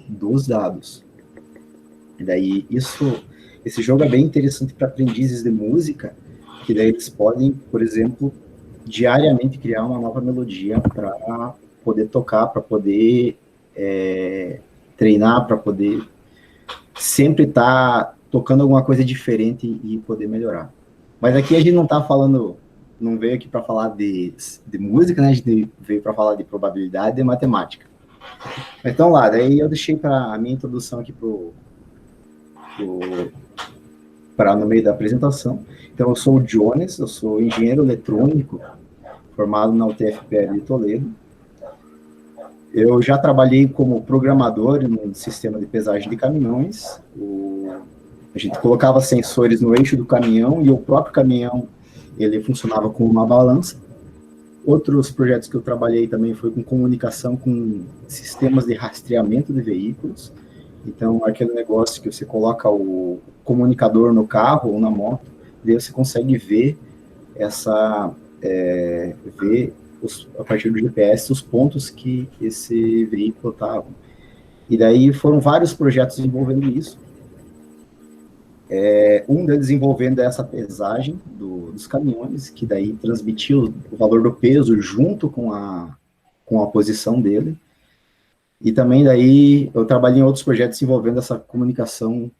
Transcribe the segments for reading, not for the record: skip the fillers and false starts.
dos dados. E daí, esse jogo é bem interessante para aprendizes de música, que daí eles podem, por exemplo, diariamente criar uma nova melodia para poder tocar, para poder treinar, para poder sempre estar tocando alguma coisa diferente e poder melhorar. Mas aqui a gente não está falando, não veio aqui para falar de música, né? A gente veio para falar de probabilidade e matemática. Então lá, daí eu deixei para a minha introdução aqui para no meio da apresentação. Então eu sou o Jones, eu sou engenheiro eletrônico, formado na UTFPR de Toledo. Eu já trabalhei como programador no sistema de pesagem de caminhões. A gente colocava sensores no eixo do caminhão e o próprio caminhão ele funcionava como uma balança. Outros projetos que eu trabalhei também foi com comunicação com sistemas de rastreamento de veículos. Então, aquele negócio que você coloca o comunicador no carro ou na moto, daí você consegue ver a partir do GPS os pontos que esse veículo estava. E daí foram vários projetos envolvendo isso. Um deles envolvendo essa pesagem dos caminhões, que daí transmitia o valor do peso junto com a posição dele. E também daí eu trabalhei em outros projetos envolvendo essa comunicação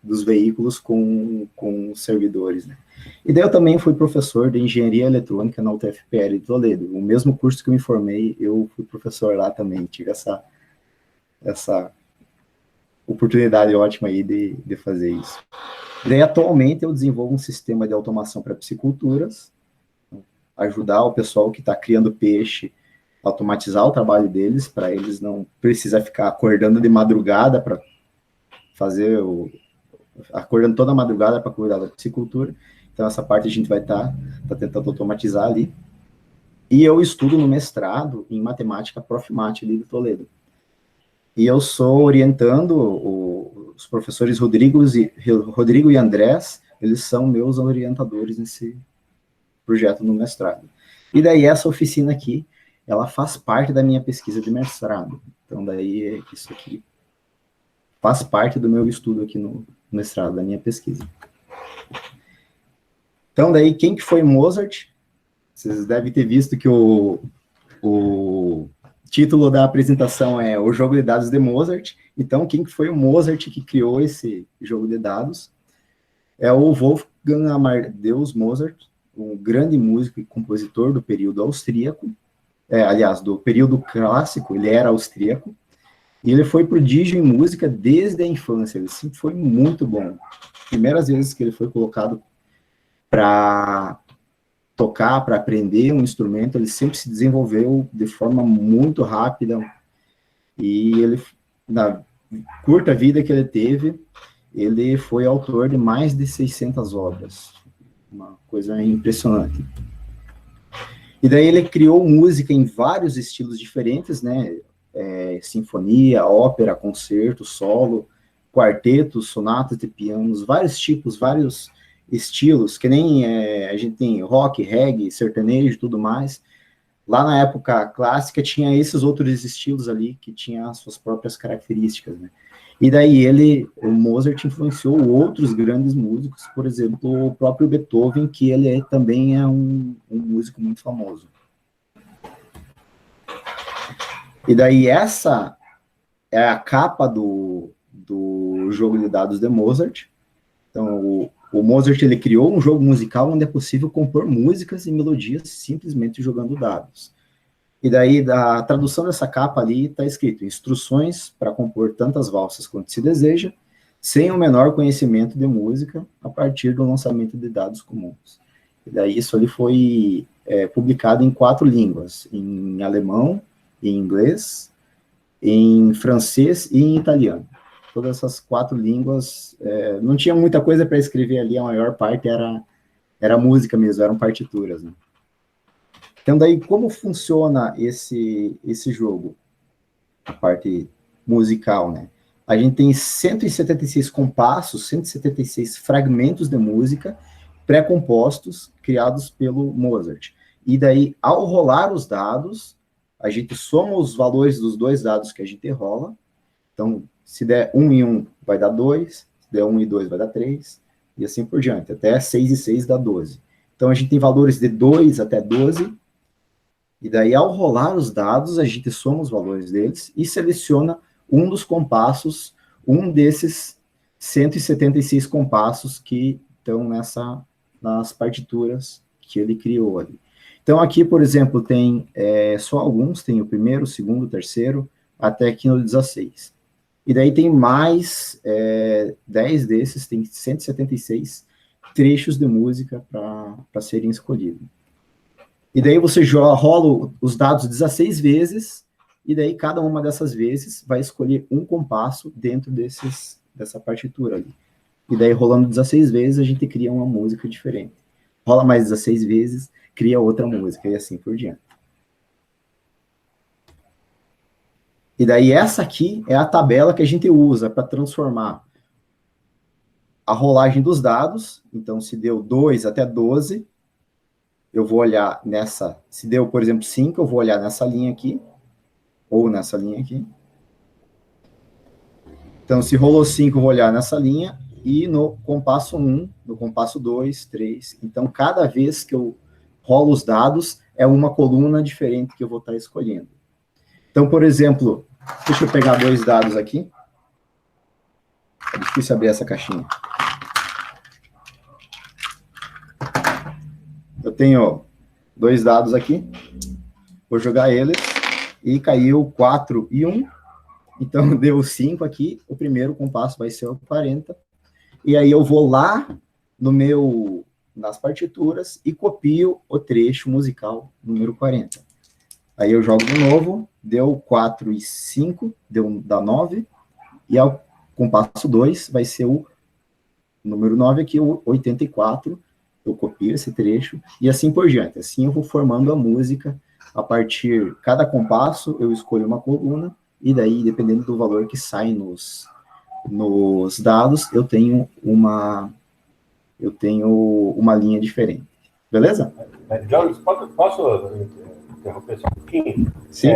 dos veículos com os servidores, né? E daí eu também fui professor de engenharia eletrônica na UTFPR de Toledo. O mesmo curso que eu me formei, eu fui professor lá também. Tive essa oportunidade ótima aí de fazer isso. E daí atualmente eu desenvolvo um sistema de automação para pisciculturas, ajudar o pessoal que está criando peixe automatizar o trabalho deles, para eles não precisar ficar acordando de madrugada para fazer acordando toda a madrugada para cuidar da piscicultura. Então, essa parte a gente vai estar tentando automatizar ali. E eu estudo no mestrado em matemática Profmat ali de Toledo. E eu sou orientando os professores Rodrigo e Andrés, eles são meus orientadores nesse projeto no mestrado. E daí essa oficina aqui, ela faz parte da minha pesquisa de mestrado. Então, daí, isso aqui faz parte do meu estudo aqui no mestrado, da minha pesquisa. Então, daí, quem que foi Mozart? Vocês devem ter visto que o título da apresentação é O Jogo de Dados de Mozart. Então, quem que foi o Mozart que criou esse jogo de dados? É o Wolfgang Amadeus Mozart, um grande músico e compositor do período austríaco. Aliás, do período clássico, ele era austríaco, e ele foi prodígio em música desde a infância, ele sempre foi muito bom. Primeiras vezes que ele foi colocado para tocar, para aprender um instrumento, ele sempre se desenvolveu de forma muito rápida, e ele, na curta vida que ele teve, ele foi autor de mais de 600 obras, uma coisa impressionante. E daí ele criou música em vários estilos diferentes, né? Sinfonia, ópera, concerto, solo, quartetos, sonatas de pianos, vários tipos, vários estilos, que nem a gente tem rock, reggae, sertanejo e tudo mais. Lá na época clássica tinha esses outros estilos ali que tinham as suas próprias características, né? E daí o Mozart influenciou outros grandes músicos, por exemplo, o próprio Beethoven, que ele também é um músico muito famoso. E daí essa é a capa do jogo de dados de Mozart. Então, o Mozart ele criou um jogo musical onde é possível compor músicas e melodias simplesmente jogando dados. E daí, da tradução dessa capa ali, está escrito: instruções para compor tantas valsas quanto se deseja, sem o menor conhecimento de música, a partir do lançamento de dados comuns. E daí, isso ali foi publicado em 4 línguas, em alemão, em inglês, em francês e em italiano. Todas essas 4 línguas, não tinha muita coisa para escrever ali, a maior parte era música mesmo, eram partituras, né? Então, daí, como funciona esse jogo? A parte musical, né? A gente tem 176 compassos, 176 fragmentos de música pré-compostos, criados pelo Mozart. E daí, ao rolar os dados, a gente soma os valores dos dois dados que a gente rola. Então, se der 1 e 1, vai dar 2, se der 1 e 2, vai dar 3, e assim por diante, até 6 e 6 dá 12. Então, a gente tem valores de 2 até 12, e daí, ao rolar os dados, a gente soma os valores deles e seleciona um dos compassos, um desses 176 compassos que estão nas partituras que ele criou ali. Então, aqui, por exemplo, tem só alguns, tem o primeiro, o segundo, o terceiro, até aqui no 16. E daí tem mais 10 desses, tem 176 trechos de música para serem escolhidos. E daí você rola os dados 16 vezes, e daí cada uma dessas vezes vai escolher um compasso dentro dessa partitura ali. E daí, rolando 16 vezes, a gente cria uma música diferente. Rola mais 16 vezes, cria outra música, e assim por diante. E daí, essa aqui é a tabela que a gente usa para transformar a rolagem dos dados. Então, se deu 2 até 12, eu vou olhar nessa... Se deu, por exemplo, 5, eu vou olhar nessa linha aqui, ou nessa linha aqui. Então, se rolou 5, eu vou olhar nessa linha, e no compasso 1, no compasso 2, 3. Então, cada vez que eu rolo os dados, é uma coluna diferente que eu vou estar escolhendo. Então, por exemplo, deixa eu pegar 2 dados aqui. É difícil abrir essa caixinha. Eu tenho 2 dados aqui. Vou jogar eles. E caiu 4 e 1. Então, deu 5 aqui. O primeiro compasso vai ser o 40. E aí eu vou lá nas partituras e copio o trecho musical número 40. Aí eu jogo de novo, deu 4 e 5, dá 9, e ao compasso 2 vai ser o número 9 aqui, o 84, eu copio esse trecho, e assim por diante. Assim eu vou formando a música, a partir, cada compasso eu escolho uma coluna, e daí, dependendo do valor que sai nos dados, eu tenho uma linha diferente. Beleza? Jones, posso interromper só um pouquinho? Sim.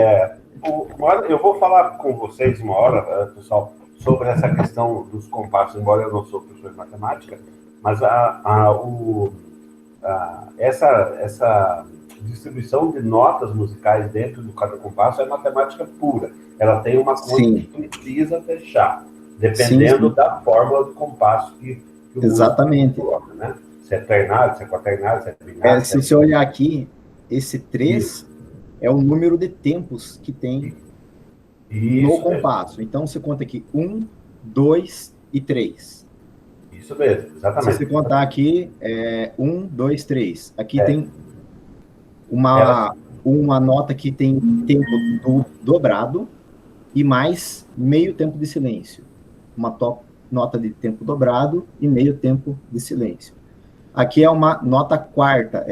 Eu vou falar com vocês uma hora, pessoal, sobre essa questão dos compassos, embora eu não sou professor de matemática, mas essa distribuição de notas musicais dentro de cada compasso é matemática pura. Ela tem uma conta que precisa fechar, dependendo da fórmula do compasso que o exatamente coloca, né? Se é ternário, se é quaternário, se é binário. Se você olhar aqui, esse 3 é o número de tempos que tem no compasso. Então, você conta aqui 1, 2 e 3. Isso mesmo, exatamente. Se você contar aqui, 1, 2, 3. Aqui tem uma nota que tem tempo dobrado e mais meio tempo de silêncio. Uma nota de tempo dobrado e meio tempo de silêncio. Aqui é uma nota quarta,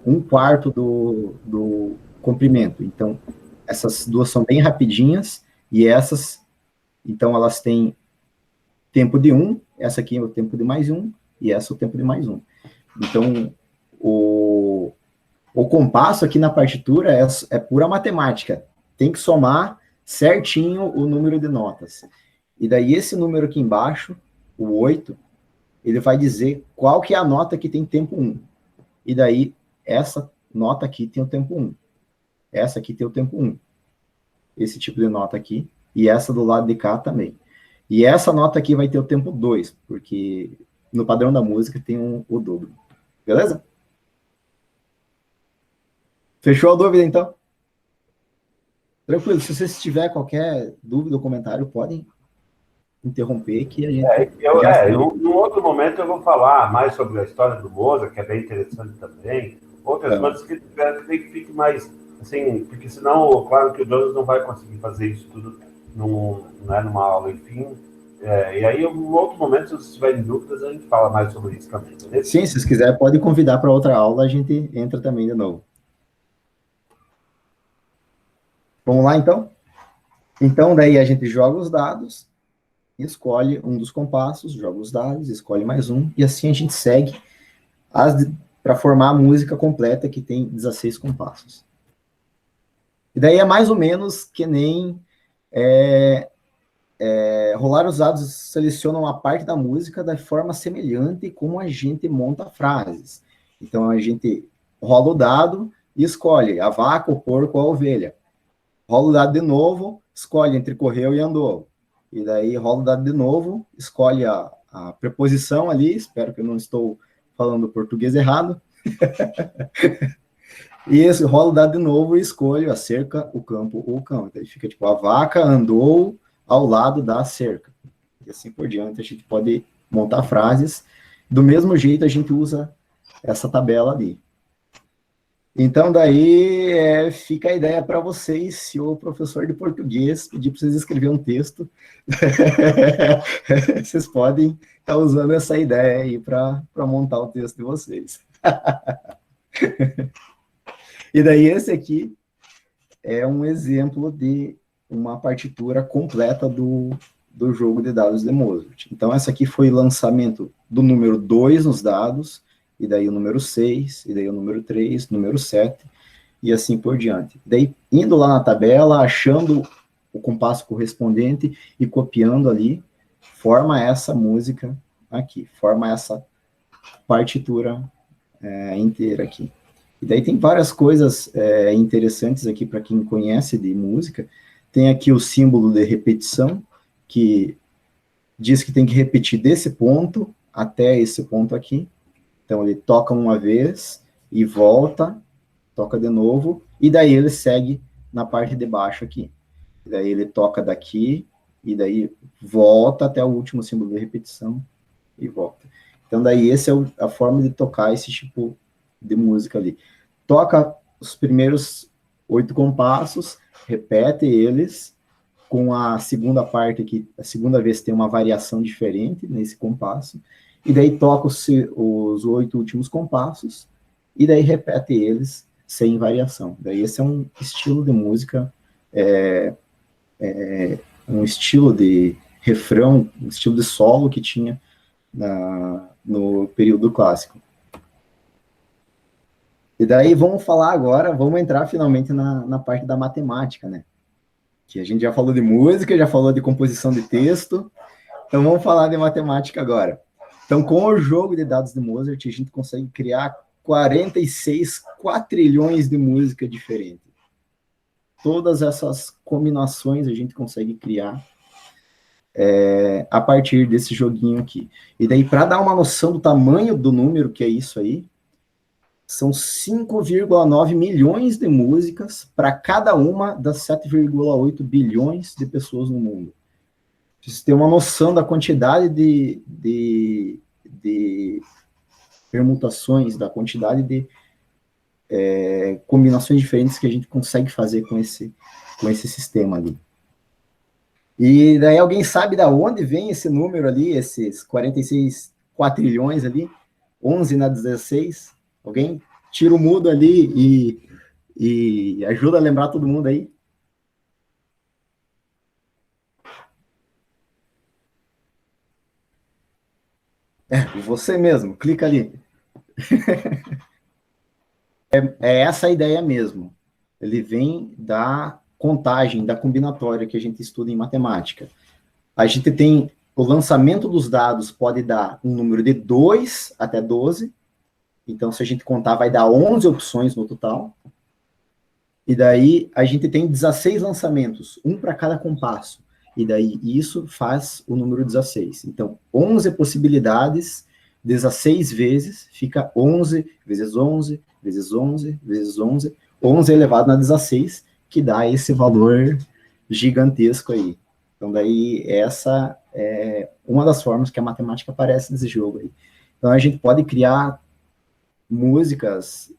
um quarto do comprimento. Então, essas duas são bem rapidinhas, e essas, então, elas têm tempo de 1, essa aqui é o tempo de mais 1, e essa é o tempo de mais 1. Então, o compasso aqui na partitura é pura matemática. Tem que somar certinho o número de notas. E daí, esse número aqui embaixo, o 8, ele vai dizer qual que é a nota que tem tempo 1. E daí, essa nota aqui tem o tempo 1. Essa aqui tem o tempo 1. Esse tipo de nota aqui. E essa do lado de cá também. E essa nota aqui vai ter o tempo 2, porque no padrão da música tem o dobro. Beleza? Fechou a dúvida, então? Tranquilo. Se vocês tiverem qualquer dúvida ou comentário, podem interromper, que a gente... Num outro momento eu vou falar mais sobre a história do Mozart, que é bem interessante também. Outras coisas que tem que fique mais, assim, porque senão, claro que o Jones não vai conseguir fazer isso tudo numa aula, enfim. E aí, em um outro momento, se vocês tiverem dúvidas, a gente fala mais sobre isso também, beleza? Sim, se vocês quiserem, pode convidar para outra aula, a gente entra também de novo. Vamos lá, então? Então, daí a gente joga os dados, escolhe um dos compassos, joga os dados, escolhe mais um, e assim a gente segue para formar a música completa, que tem 16 compassos. E daí é mais ou menos que nem rolar os dados selecionam uma parte da música da forma semelhante como a gente monta frases. Então, a gente rola o dado e escolhe a vaca, o porco, a ovelha. Rola o dado de novo, escolhe entre correu e andou. E daí rola o dado de novo, escolhe a preposição ali, espero que eu não estou falando português errado. E esse rola o dado de novo e escolho a cerca, o campo ou o cão. Então, fica tipo, a vaca andou ao lado da cerca. E assim por diante, a gente pode montar frases. Do mesmo jeito, a gente usa essa tabela ali. Então, daí fica a ideia para vocês, se o professor de português pedir para vocês escrever um texto, vocês podem estar usando essa ideia aí para montar o texto de vocês. E daí esse aqui é um exemplo de uma partitura completa do jogo de dados de Mozart. Então, essa aqui foi o lançamento do número 2 nos dados, e daí o número 6, e daí o número 3, número 7, e assim por diante. Daí, indo lá na tabela, achando o compasso correspondente e copiando ali, forma essa música aqui, forma essa partitura inteira aqui. E daí tem várias coisas interessantes aqui para quem conhece de música. Tem aqui o símbolo de repetição, que diz que tem que repetir desse ponto até esse ponto aqui. Então, ele toca uma vez e volta, toca de novo, e daí ele segue na parte de baixo aqui. E daí ele toca daqui, e daí volta até o último símbolo de repetição e volta. Então, daí essa é a forma de tocar esse tipo de música ali. Toca os primeiros 8 compassos, repete eles, com a segunda parte aqui, a segunda vez tem uma variação diferente nesse compasso, e daí toca os 8 últimos compassos, e daí repete eles sem variação. Daí esse é um estilo de música, um estilo de refrão, um estilo de solo que tinha no período clássico. E daí vamos falar agora, vamos entrar finalmente na parte da matemática, né? Que a gente já falou de música, já falou de composição de texto, então vamos falar de matemática agora. Então, com o jogo de dados de Mozart, a gente consegue criar 46 quatrilhões de música diferente. Todas essas combinações a gente consegue criar a partir desse joguinho aqui. E daí, para dar uma noção do tamanho do número que é isso aí, são 5,9 milhões de músicas para cada uma das 7,8 bilhões de pessoas no mundo. Vocês têm uma noção da quantidade de permutações, da quantidade de combinações diferentes que a gente consegue fazer com esse sistema ali. E daí alguém sabe da onde vem esse número ali, esses 46 quatrilhões ali, 11 na 16? Alguém tira o mudo ali e ajuda a lembrar todo mundo aí? Você mesmo, clica ali. É essa a ideia mesmo. Ele vem da contagem, da combinatória que a gente estuda em matemática. A gente tem o lançamento dos dados pode dar um número de 2 até 12. Então, se a gente contar, vai dar 11 opções no total. E daí, a gente tem 16 lançamentos, um para cada compasso. E daí, isso faz o número 16. Então, 11 possibilidades, 16 vezes, fica 11 vezes 11, vezes 11, vezes 11. 11 elevado a 16, que dá esse valor gigantesco aí. Então, daí, essa é uma das formas que a matemática aparece nesse jogo aí. Então, a gente pode criar músicas,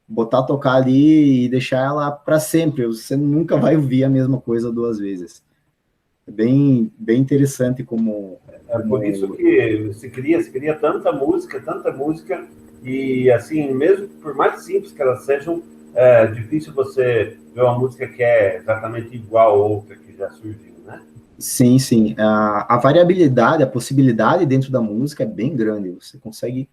botar a tocar ali e deixar ela para sempre. Você nunca vai ouvir a mesma coisa 2 vezes. É bem interessante como... É por isso que se cria tanta música, e assim, mesmo por mais simples que elas sejam, é difícil você ver uma música que é exatamente igual a outra que já surgiu, né? Sim, sim. A variabilidade, a possibilidade dentro da música é bem grande. Você consegue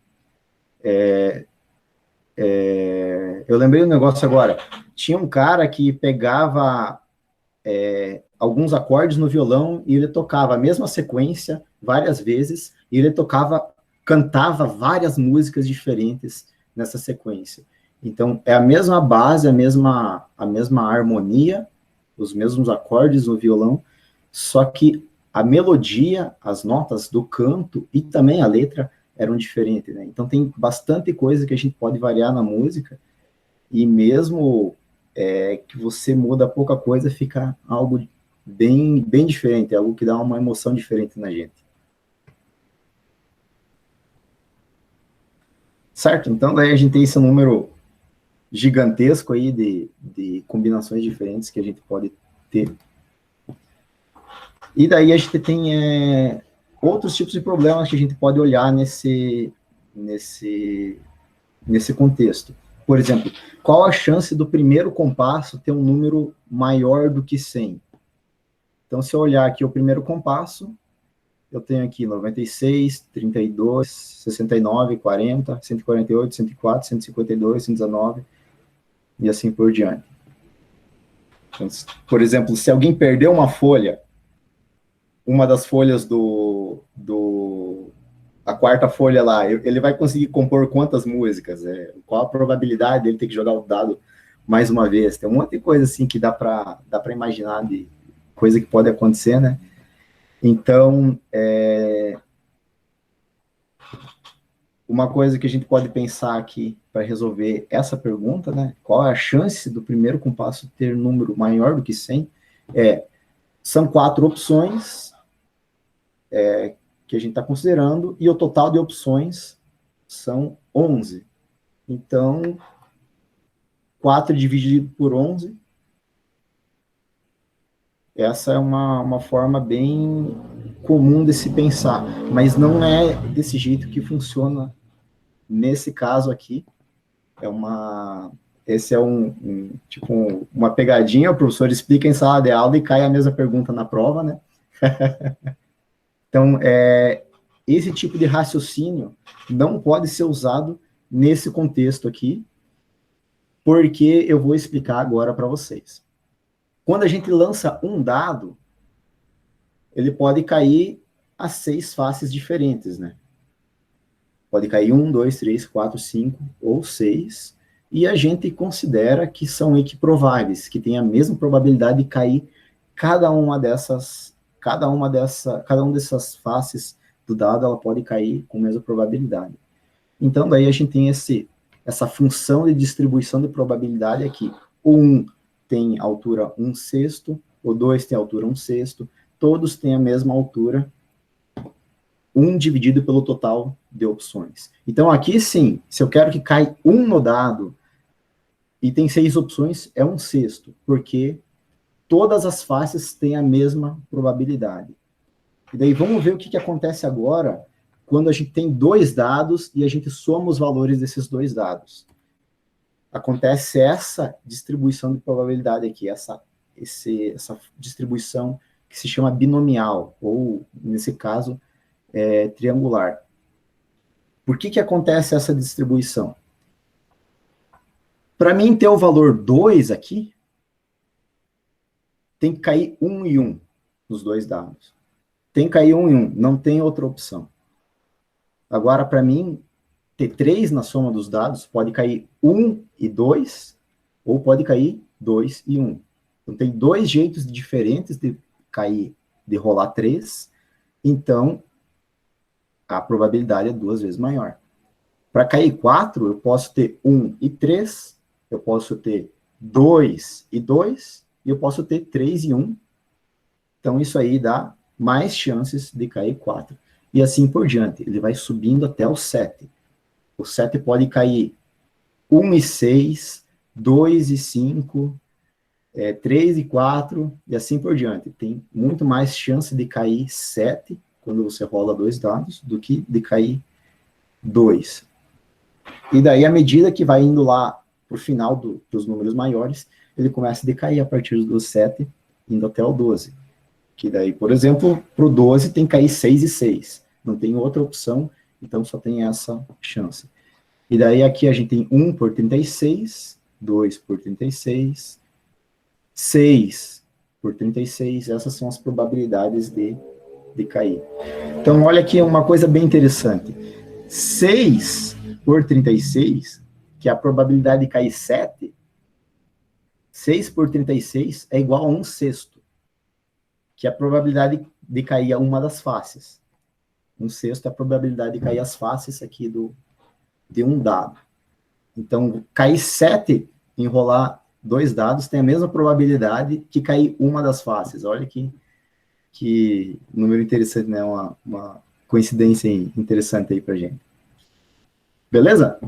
eu lembrei um negócio agora. Tinha um cara que pegava alguns acordes no violão e ele tocava a mesma sequência várias vezes, e ele cantava várias músicas diferentes nessa sequência. Então, é a mesma base, a mesma harmonia, os mesmos acordes no violão, só que a melodia, as notas do canto e também a letra eram diferentes, né? Então, tem bastante coisa que a gente pode variar na música, e mesmo que você muda pouca coisa, fica algo bem, bem diferente, algo que dá uma emoção diferente na gente. Certo? Então, daí a gente tem esse número gigantesco aí de combinações diferentes que a gente pode ter. E daí a gente tem outros tipos de problemas que a gente pode olhar nesse contexto. Por exemplo, qual a chance do primeiro compasso ter um número maior do que 100? Então, se eu olhar aqui o primeiro compasso, eu tenho aqui 96, 32, 69, 40, 148, 104, 152, 119, e assim por diante. Então, por exemplo, se alguém perdeu uma folha, uma das folhas a quarta folha lá, ele vai conseguir compor quantas músicas? Qual a probabilidade dele ter que jogar o dado mais uma vez? Tem um monte de coisa assim que dá para imaginar, de coisa que pode acontecer, né? Então, uma coisa que a gente pode pensar aqui para resolver essa pergunta, né? Qual é a chance do primeiro compasso ter um número maior do que 100? São 4 opções que a gente está considerando, e o total de opções são 11. Então, 4 dividido por 11, essa é uma forma bem comum de se pensar, mas não é desse jeito que funciona nesse caso aqui. Esse é tipo uma pegadinha, o professor explica em sala de aula e cai a mesma pergunta na prova, né? Então, esse tipo de raciocínio não pode ser usado nesse contexto aqui, porque eu vou explicar agora para vocês. Quando a gente lança um dado, ele pode cair a 6 faces diferentes, né? Pode cair 1, 2, 3, 4, 5 ou 6, e a gente considera que são equiprováveis, que tem a mesma probabilidade de cair cada uma dessas faces do dado, ela pode cair com a mesma probabilidade. Então, daí a gente tem essa função de distribuição de probabilidade aqui. O 1 tem altura 1/6, o 2 tem altura 1/6, todos têm a mesma altura, 1 dividido pelo total de opções. Então, aqui sim, se eu quero que caia 1 no dado, e tem 6 opções, é 1/6, porque todas as faces têm a mesma probabilidade. E daí vamos ver o que acontece agora quando a gente tem 2 dados e a gente soma os valores desses 2 dados. Acontece essa distribuição de probabilidade aqui, essa distribuição que se chama binomial, ou, nesse caso, triangular. Por que acontece essa distribuição? Para mim ter o valor 2 aqui, tem que cair 1 e 1 nos 2 dados. Tem que cair 1 e 1, não tem outra opção. Agora, para mim, ter 3 na soma dos dados, pode cair 1 e 2, ou pode cair 2 e 1. Então, tem 2 jeitos diferentes de cair, de rolar 3, então, a probabilidade é 2 vezes maior. Para cair 4, eu posso ter 1 e 3, eu posso ter 2 e 2, e eu posso ter 3 e 1. Então, isso aí dá mais chances de cair 4. E assim por diante. Ele vai subindo até o 7. O 7 pode cair 1 e 6, 2 e 5, 3 e 4, e assim por diante. Tem muito mais chance de cair 7, quando você rola 2 dados, do que de cair 2. E daí, à medida que vai indo lá para o final dos números maiores, ele começa a decair a partir do 7, indo até o 12. Que daí, por exemplo, para o 12 tem que cair 6 e 6. Não tem outra opção, então só tem essa chance. E daí aqui a gente tem 1 por 36, 2 por 36, 6 por 36, essas são as probabilidades de cair. Então, olha aqui uma coisa bem interessante. 6 por 36, que é a probabilidade de cair 7, 6 por 36 é igual a 1/6, que é a probabilidade de cair a uma das faces. 1/6 é a probabilidade de cair as faces aqui de um dado. Então, cair 7, enrolar 2 dados, tem a mesma probabilidade que cair uma das faces. Olha que número interessante, né? Uma coincidência interessante aí pra gente. Beleza?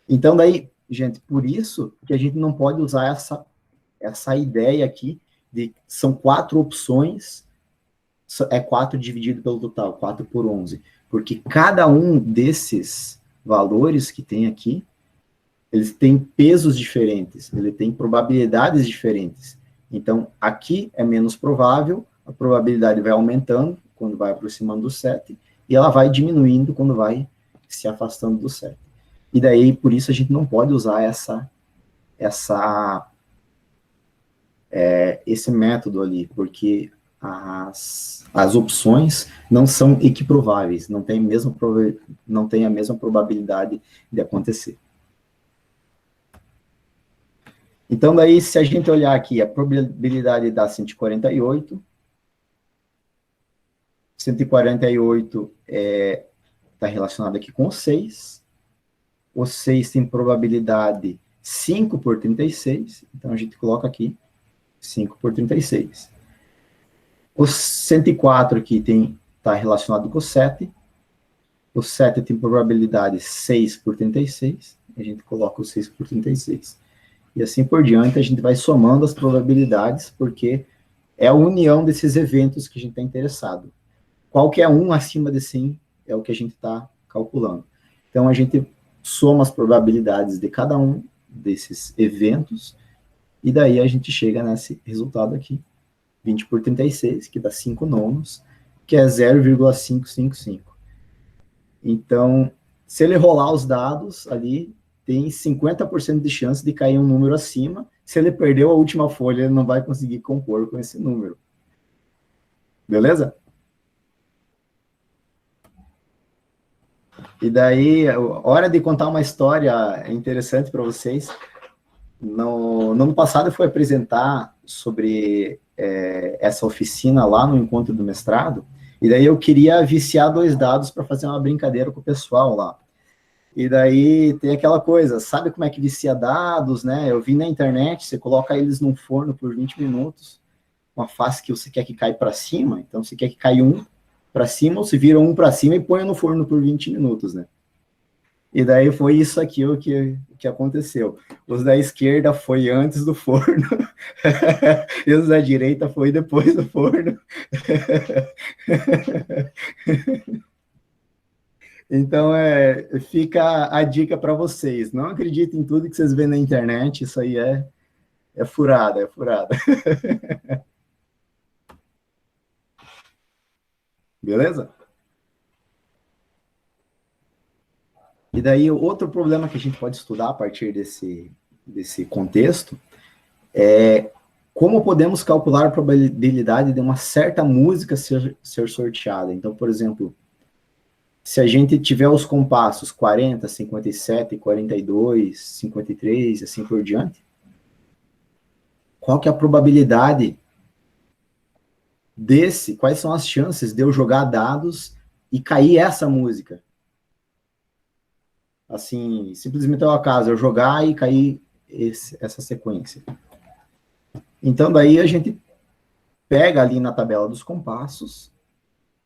Então, daí, gente, por isso que a gente não pode usar essa ideia aqui de são 4 opções, é 4 dividido pelo total, 4 por 11. Porque cada um desses valores que tem aqui, eles têm pesos diferentes, ele tem probabilidades diferentes. Então, aqui é menos provável, a probabilidade vai aumentando quando vai aproximando do 7, e ela vai diminuindo quando vai se afastando do 7. E daí, por isso, a gente não pode usar esse método ali, porque as opções não são equiprováveis, não tem a mesma probabilidade de acontecer. Então, daí, se a gente olhar aqui, a probabilidade dá 148. 148 está relacionado aqui com o 6. O 6 tem probabilidade 5 por 36. Então, a gente coloca aqui 5 por 36. O 104 aqui está relacionado com o 7. O 7 tem probabilidade 6 por 36. A gente coloca o 6 por 36. E assim por diante, a gente vai somando as probabilidades, porque é a união desses eventos que a gente está interessado. Qualquer um acima de 100 é o que a gente está calculando. Então, a gente soma as probabilidades de cada um desses eventos, e daí a gente chega nesse resultado aqui, 20 por 36, que dá 5 nonos, que é 0,555. Então, se ele rolar os dados ali, tem 50% de chance de cair um número acima. Se ele perdeu a última folha, ele não vai conseguir compor com esse número. Beleza? E daí, hora de contar uma história interessante para vocês. No ano passado, eu fui apresentar sobre essa oficina lá no encontro do mestrado, e daí eu queria viciar 2 dados para fazer uma brincadeira com o pessoal lá. E daí tem aquela coisa, sabe como é que vicia dados, né? Eu vi na internet, você coloca eles num forno por 20 minutos, uma face que você quer que caia para cima, então você quer que caia um para cima, ou se vira um para cima e põe no forno por 20 minutos, né? E daí foi isso aqui o que aconteceu. Os da esquerda foi antes do forno, e os da direita foi depois do forno. Então, fica a dica para vocês. Não acreditem em tudo que vocês vêem na internet, isso aí é furada, é furada. Beleza? E daí, outro problema que a gente pode estudar a partir desse contexto é como podemos calcular a probabilidade de uma certa música ser sorteada. Então, por exemplo, se a gente tiver os compassos 40, 57, 42, 53, assim por diante, qual que é a probabilidade quais são as chances de eu jogar dados e cair essa música? Assim, simplesmente ao acaso, eu jogar e cair essa sequência. Então, daí a gente pega ali na tabela dos compassos,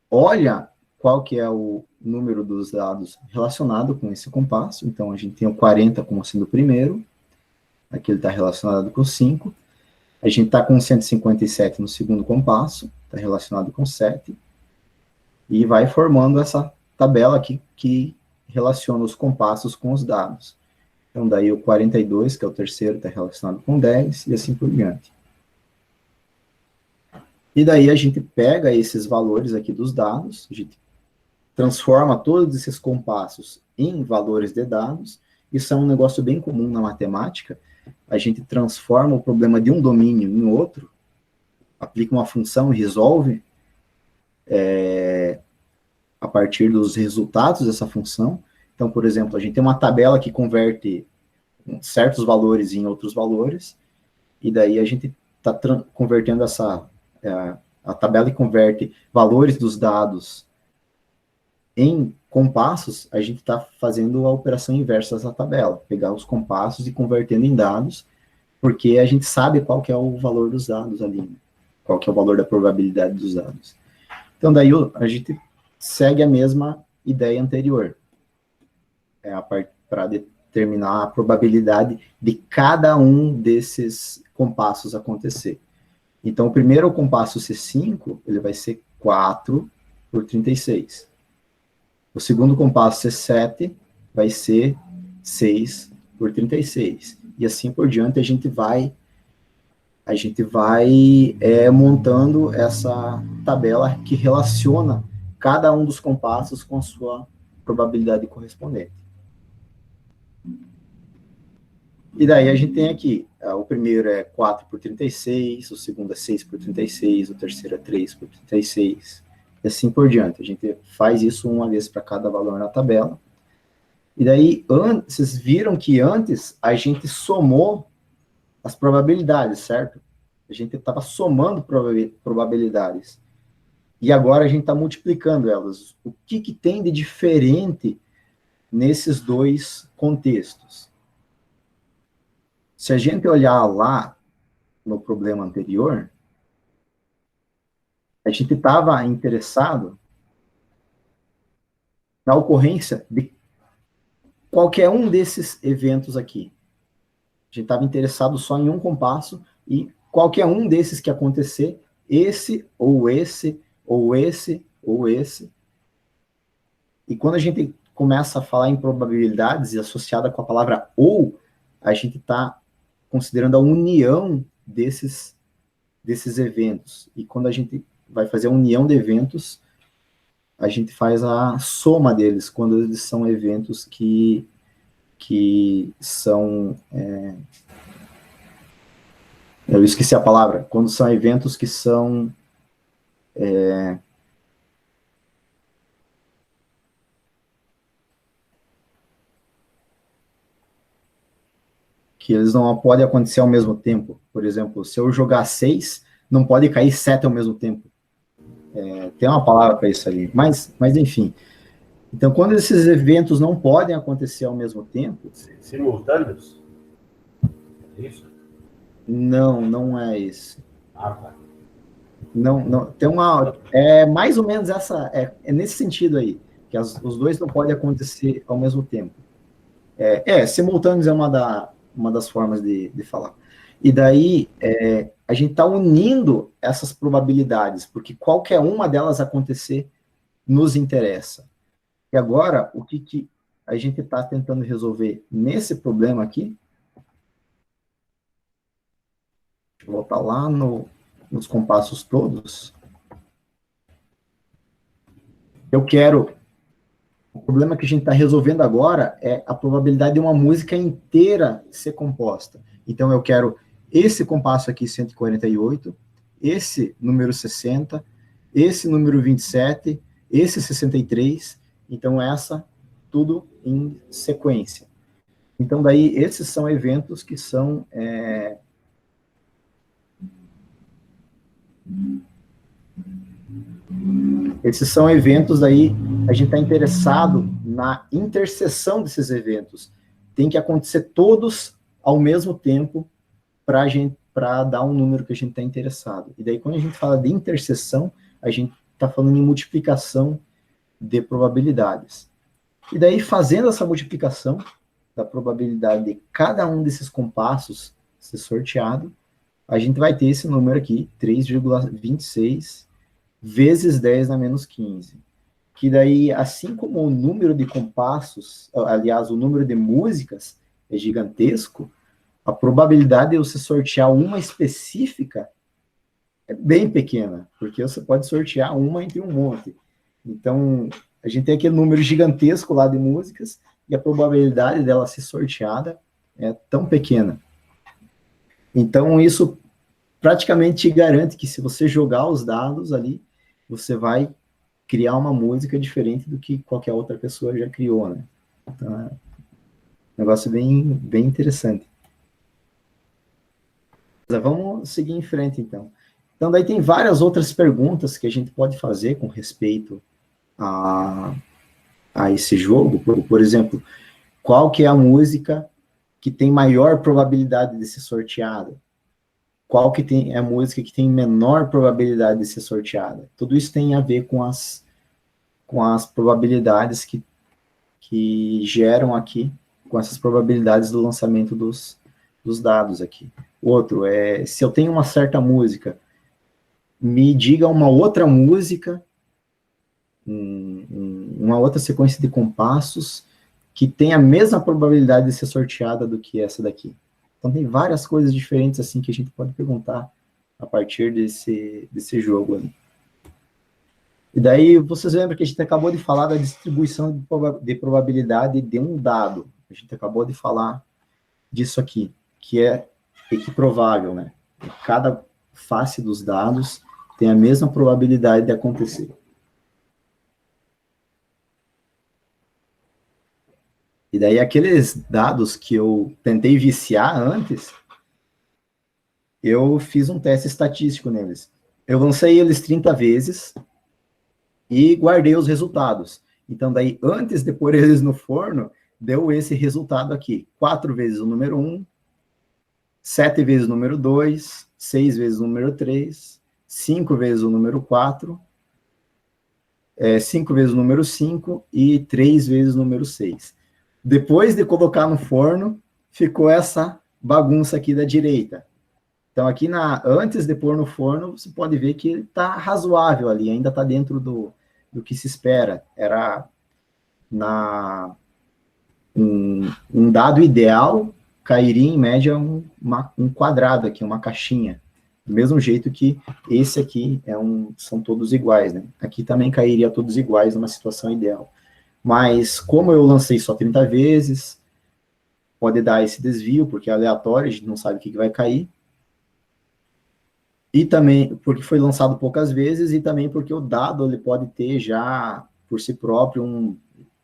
olha qual que é o número dos dados relacionado com esse compasso. Então, a gente tem o 40 como sendo o primeiro, aqui ele está relacionado com 5. A gente está com 157 no segundo compasso, está relacionado com 7. E vai formando essa tabela aqui que relaciona os compassos com os dados. Então, daí o 42, que é o terceiro, está relacionado com 10, e assim por diante. E daí a gente pega esses valores aqui dos dados, a gente transforma todos esses compassos em valores de dados. Isso é um negócio bem comum na matemática. A gente transforma o problema de um domínio em outro, aplica uma função e resolve a partir dos resultados dessa função. Então, por exemplo, a gente tem uma tabela que converte certos valores em outros valores, e daí a gente está convertendo a tabela e converte valores dos dados em compassos, a gente está fazendo a operação inversa dessa tabela, pegar os compassos e convertendo em dados, porque a gente sabe qual que é o valor dos dados ali, né? Qual que é o valor da probabilidade dos dados. Então, daí a gente segue a mesma ideia anterior, para determinar a probabilidade de cada um desses compassos acontecer. Então, o primeiro compasso C5, ele vai ser 4 por 36. O segundo compasso C7 vai ser 6 por 36. E assim por diante, a gente vai montando essa tabela que relaciona cada um dos compassos com a sua probabilidade correspondente. E daí a gente tem aqui, o primeiro é 4 por 36, o segundo é 6 por 36, o terceiro é 3 por 36, e assim por diante. A gente faz isso uma vez para cada valor na tabela. E daí, vocês viram que antes a gente somou as probabilidades, certo? A gente estava somando probabilidades. E agora a gente está multiplicando elas. O que tem de diferente nesses dois contextos? Se a gente olhar lá no problema anterior, a gente estava interessado na ocorrência de qualquer um desses eventos aqui. A gente estava interessado só em um compasso e qualquer um desses que acontecer, esse, ou esse, ou esse, ou esse. E quando a gente começa a falar em probabilidades e associada com a palavra ou, a gente está considerando a união desses eventos. E quando a gente vai fazer a união de eventos, a gente faz a soma deles, quando eles são eventos que são... eu esqueci a palavra. Quando são eventos que são... que eles não podem acontecer ao mesmo tempo. Por exemplo, se eu jogar 6, não pode cair 7 ao mesmo tempo. Tem uma palavra para isso ali. Mas enfim. Então, quando esses eventos não podem acontecer ao mesmo tempo... Simultâneos? É isso? Não é isso. Tá. Não, tem mais ou menos essa... É nesse sentido aí, que os dois não podem acontecer ao mesmo tempo. Simultâneos é uma das formas de falar. E daí, a gente está unindo essas probabilidades, porque qualquer uma delas acontecer nos interessa. E agora, o que a gente está tentando resolver nesse problema aqui? Deixa eu voltar lá nos compassos todos. O problema que a gente está resolvendo agora é a probabilidade de uma música inteira ser composta. Então, eu quero esse compasso aqui, 148, esse número 60, esse número 27, esse 63, então tudo em sequência. Então, daí, esses são eventos que são... Esses são eventos aí, a gente está interessado na interseção desses eventos. Tem que acontecer todos ao mesmo tempo para dar um número que a gente está interessado. E daí, quando a gente fala de interseção, a gente está falando em multiplicação de probabilidades. E daí, fazendo essa multiplicação da probabilidade de cada um desses compassos ser sorteado, a gente vai ter esse número aqui, 3,26 vezes 10 na menos 15. Que daí, assim como o número de compassos, aliás, o número de músicas é gigantesco, a probabilidade de você sortear uma específica é bem pequena, porque você pode sortear uma entre um monte. Então, a gente tem aquele número gigantesco lá de músicas, e a probabilidade dela ser sorteada é tão pequena. Então, isso praticamente garante que se você jogar os dados ali, você vai criar uma música diferente do que qualquer outra pessoa já criou, né? Então, é um negócio bem interessante. Vamos seguir em frente, então. Então, daí tem várias outras perguntas que a gente pode fazer com respeito a esse jogo. Por exemplo, qual que é a música que tem maior probabilidade de ser sorteada? Qual que é a música que tem menor probabilidade de ser sorteada? Tudo isso tem a ver com as probabilidades que geram aqui, com essas probabilidades do lançamento dos dados aqui. Outro é, se eu tenho uma certa música, me diga uma outra música, uma outra sequência de compassos que tem a mesma probabilidade de ser sorteada do que essa daqui. Então tem várias coisas diferentes assim que a gente pode perguntar a partir desse jogo ali. E daí vocês lembram que a gente acabou de falar da distribuição de probabilidade de um dado. A gente acabou de falar disso aqui, que é equiprovável, né? Cada face dos dados tem a mesma probabilidade de acontecer. E daí aqueles dados que eu tentei viciar antes, eu fiz um teste estatístico neles. Eu lancei eles 30 vezes e guardei os resultados. Então daí, antes de pôr eles no forno, deu esse resultado aqui. 4 vezes o número 1, 7 vezes o número 2, 6 vezes o número 3, 5 vezes o número 4, 5 vezes o número 5 e 3 vezes o número 6. Depois de colocar no forno, ficou essa bagunça aqui da direita. Então, aqui antes de pôr no forno, você pode ver que está razoável ali, ainda está dentro do que se espera. Era um dado ideal, cairia em média um quadrado aqui, uma caixinha. Do mesmo jeito que esse aqui são todos iguais, né? Aqui também cairia todos iguais numa situação ideal. Mas, como eu lancei só 30 vezes, pode dar esse desvio, porque é aleatório, a gente não sabe o que vai cair. E também porque foi lançado poucas vezes, e também porque o dado ele pode ter já, por si próprio,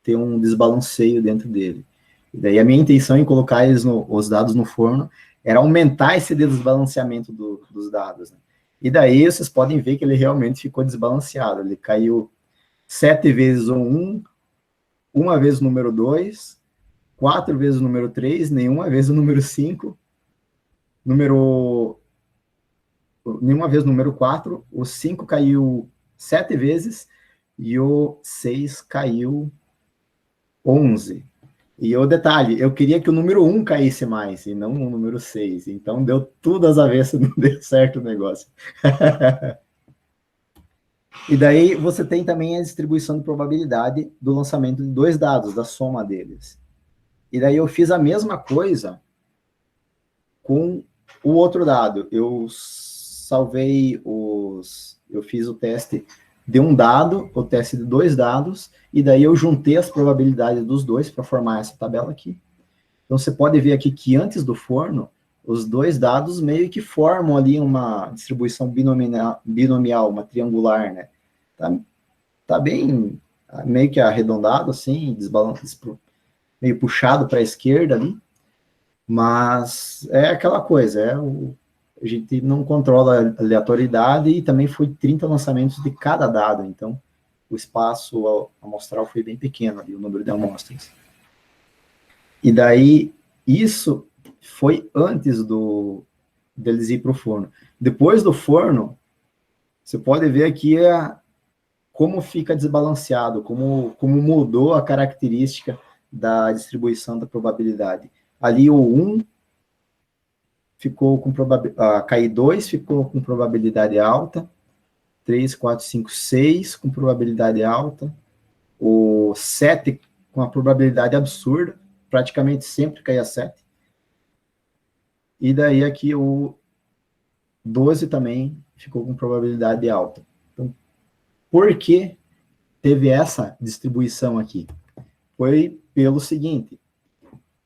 ter um desbalanceio dentro dele. E daí a minha intenção em colocar os dados no forno era aumentar esse desbalanceamento dos dados. Né? E daí vocês podem ver que ele realmente ficou desbalanceado. Ele caiu 7 vezes o 1, uma vez o número 2, 4 vezes o número 3, nenhuma vez o número 5, nenhuma vez o número 4, o 5 caiu 7 vezes e o 6 caiu 11. E o detalhe, eu queria que o número 1 caísse mais, e não o número 6. Então, deu tudo às avessas, não deu certo o negócio. E daí, você tem também a distribuição de probabilidade do lançamento de 2 dados, da soma deles. E daí, eu fiz a mesma coisa com o outro dado. Eu fiz o teste de um dado, o teste de 2 dados, e daí eu juntei as probabilidades dos dois para formar essa tabela aqui. Então, você pode ver aqui que antes do forno, os 2 dados meio que formam ali uma distribuição binomial, uma triangular, né? Tá bem, meio que arredondado, assim, meio puxado para a esquerda ali, mas é aquela coisa, a gente não controla a aleatoriedade e também foi 30 lançamentos de cada dado, então o espaço amostral foi bem pequeno ali, o número de amostras. E daí, isso foi antes deles ir para o forno. Depois do forno, você pode ver aqui como fica desbalanceado, como mudou a característica da distribuição da probabilidade. Ali o 1 ficou com probabilidade, cair 2 ficou com probabilidade alta, 3, 4, 5, 6 com probabilidade alta, o 7 com a probabilidade absurda, praticamente sempre caía 7, e daí aqui o 12 também ficou com probabilidade alta. Então, por que teve essa distribuição aqui? Foi pelo seguinte,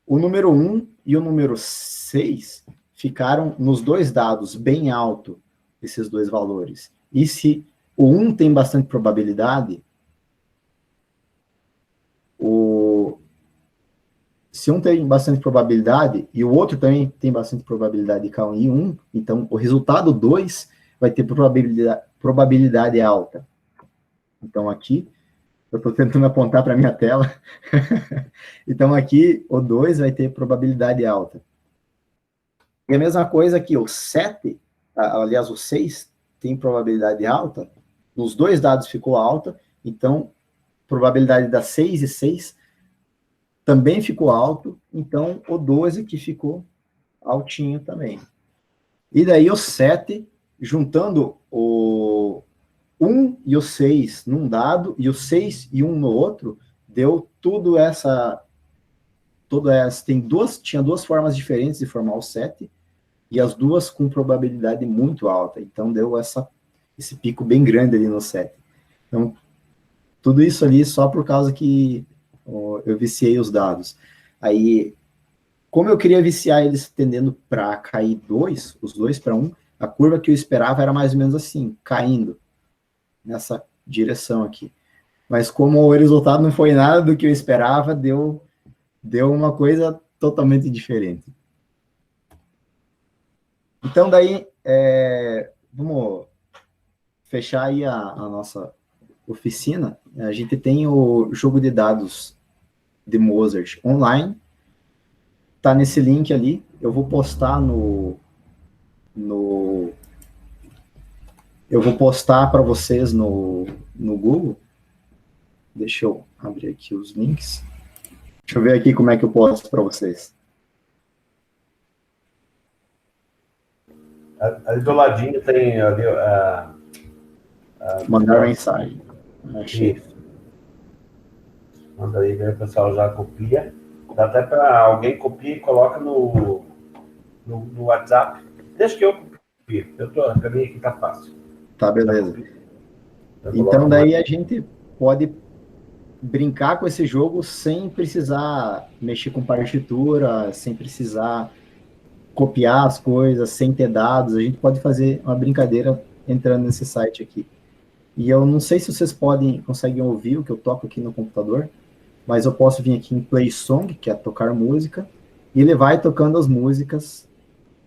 o número 1 e o número 6 ficaram nos dois dados bem alto, esses dois valores. E se o 1 tem bastante probabilidade, se um tem bastante probabilidade e o outro também tem bastante probabilidade de cair em 1, então o resultado 2 vai ter probabilidade alta. Então aqui, eu estou tentando apontar para a minha tela. Então aqui o 2 vai ter probabilidade alta. E a mesma coisa aqui, o 7, aliás, o 6 tem probabilidade alta, nos dois dados ficou alta, então probabilidade da 6 e 6 também ficou alto, então o 12 que ficou altinho também. E daí o 7, juntando o 1 e o 6 num dado, e o 6 e 1 no outro, deu tudo essa... Tinha duas formas diferentes de formar o 7, e as duas com probabilidade muito alta. Então deu esse pico bem grande ali no 7. Então, tudo isso ali só por causa que eu viciei os dados. Aí, como eu queria viciar eles tendendo para cair os dois para 1, a curva que eu esperava era mais ou menos assim, caindo nessa direção aqui. Mas como o resultado não foi nada do que eu esperava, deu uma coisa totalmente diferente. Então, daí, vamos fechar aí a nossa oficina. A gente tem o jogo de dados de Mozart online. Tá nesse link ali. Eu vou postar eu vou postar para vocês no Google. Deixa eu abrir aqui os links. Deixa eu ver aqui como é que eu posto para vocês. Ali do ladinho tem ali, mandar mensagem. Achei. Isso. Manda aí, o pessoal já copia. Dá até para alguém copia e coloca no WhatsApp. Deixa que eu copie. Para mim aqui tá fácil. Tá, beleza. Então daí a gente pode brincar com esse jogo sem precisar mexer com partitura, sem precisar copiar as coisas, sem ter dados. A gente pode fazer uma brincadeira entrando nesse site aqui. E eu não sei se vocês conseguem ouvir o que eu toco aqui no computador, mas eu posso vir aqui em Play Song, que é tocar música, e ele vai tocando as músicas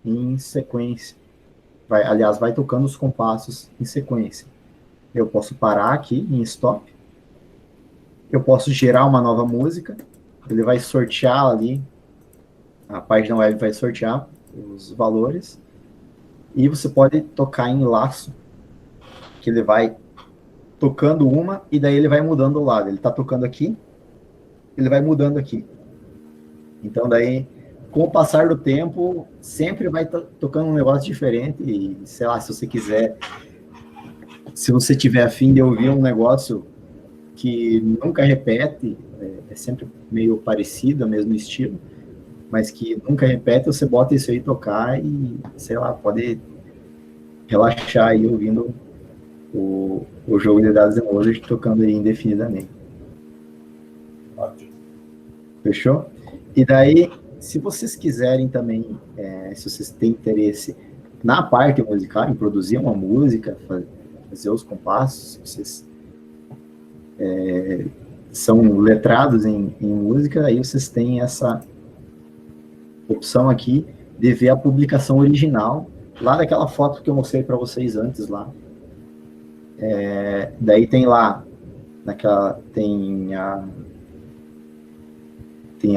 em sequência. Aliás, vai tocando os compassos em sequência. Eu posso parar aqui em Stop. Eu posso gerar uma nova música. Ele vai sortear ali. A página web vai sortear os valores. E você pode tocar em laço, que ele vai tocando uma, e daí ele vai mudando o lado. Ele está tocando aqui, ele vai mudando aqui. Então, daí, com o passar do tempo, sempre vai tocando um negócio diferente. E, sei lá, se você quiser, se você tiver a fim de ouvir um negócio que nunca repete, é sempre meio parecido, é o mesmo estilo, mas que nunca repete, você bota isso aí tocar e, sei lá, pode relaxar aí ouvindo o jogo de dados de Mozart tocando aí indefinidamente. Ótimo. Fechou? E daí, se vocês quiserem também, se vocês têm interesse na parte musical, em produzir uma música, fazer os compassos, se vocês são letrados em música, aí vocês têm essa opção aqui de ver a publicação original, lá daquela foto que eu mostrei para vocês antes lá. Daí tem lá, tem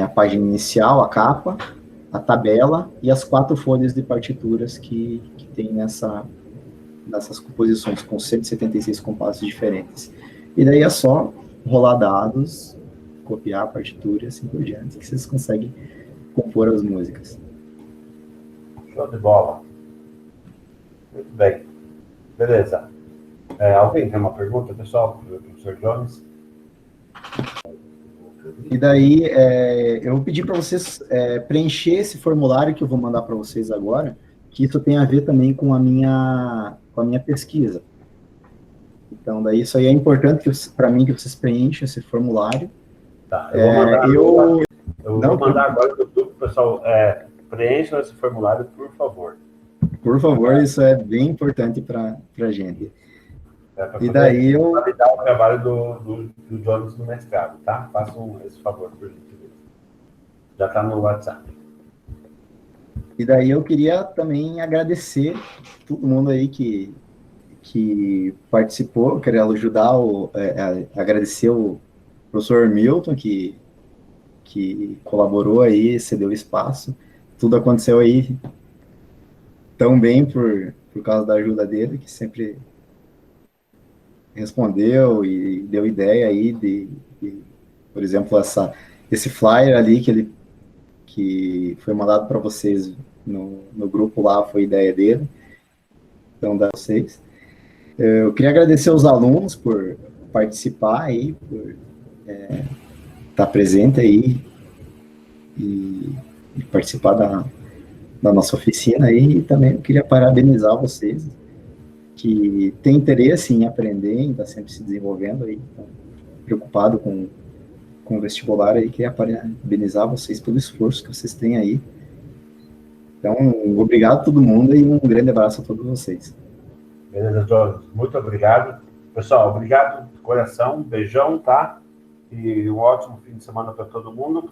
a página inicial, a capa, a tabela e as 4 folhas de partituras que tem nessas composições, com 176 compassos diferentes. E daí é só rolar dados, copiar a partitura e assim por diante, que vocês conseguem compor as músicas. Show de bola. Muito bem. Beleza. Alguém tem uma pergunta, pessoal, para o professor Jones? E daí, eu vou pedir para vocês preencher esse formulário que eu vou mandar para vocês agora, que isso tem a ver também com a minha pesquisa. Então, daí isso aí é importante para mim que vocês preenchem esse formulário, Tá, eu vou mandar Não, vou mandar agora no grupo, pessoal, preencham esse formulário, por favor. Por favor, isso é bem importante para a gente. Para E poder daí eu... validar o trabalho do Jonas no mestrado, tá? Façam esse favor, por gentileza. Já está no WhatsApp. E daí eu queria também agradecer todo mundo aí que participou. Eu queria ajudar, agradecer o professor Milton, que colaborou aí, cedeu espaço. Tudo aconteceu aí tão bem por causa da ajuda dele, que sempre respondeu e deu ideia aí por exemplo, esse flyer ali que foi mandado para vocês no grupo lá, foi ideia dele, então dá vocês. Eu queria agradecer aos alunos por participar aí, por estar presente aí e participar da nossa oficina aí, e também eu queria parabenizar vocês que têm interesse em aprender, em estar sempre se desenvolvendo aí, então, preocupado com o vestibular aí, queria parabenizar vocês pelo esforço que vocês têm aí. Então, obrigado a todo mundo e um grande abraço a todos vocês. Beleza, Jonas? Muito obrigado. Pessoal, obrigado de coração, um beijão, tá? E um ótimo fim de semana para todo mundo.